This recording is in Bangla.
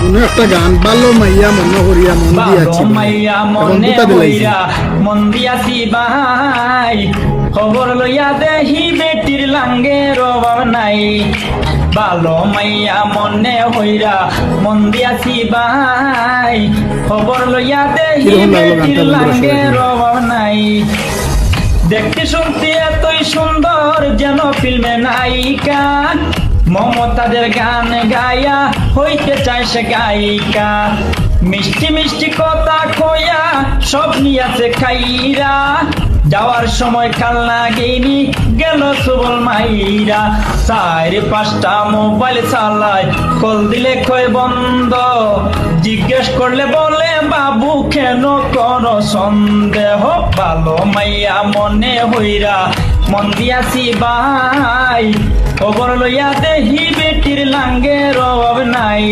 কোনো একটা গান ভালো মাইয়া মনে হরিয়া মন দিয়াছি মাইয়া মনে হইরা মন দিয়াছি ভাই খবর লইয়া দেহি বেটির লাঙ্গের অভাব নাই ভালো মাইয়া মনে হইরা মন দিয়াছি ভাই খবর লইয়া দেহি বেটির লাঙ্গের অভাব নাই দেখতে শুনতে এতই সুন্দর যেন ফিল্মে নায়িকা মমতাদের গান গায়া হইতে চায় সে গায়িকা মিষ্টি মিষ্টি কথা কইয়া সব নিয়াছে খাইরা যাওয়ার সময় কালনা গেইনি গেল সুবল মাইরা 4-5টা মোবাইল চালায় কল দিলে কয় বন্ধ জিজ্ঞেস করলে বলে বাবু কেন করো সন্দেহ ভালো মাইয়া মনে হইরা মন দিয়াছি ভাই খবর লইয়া দেহি বেটির লাঙ্গের অভাব নাই।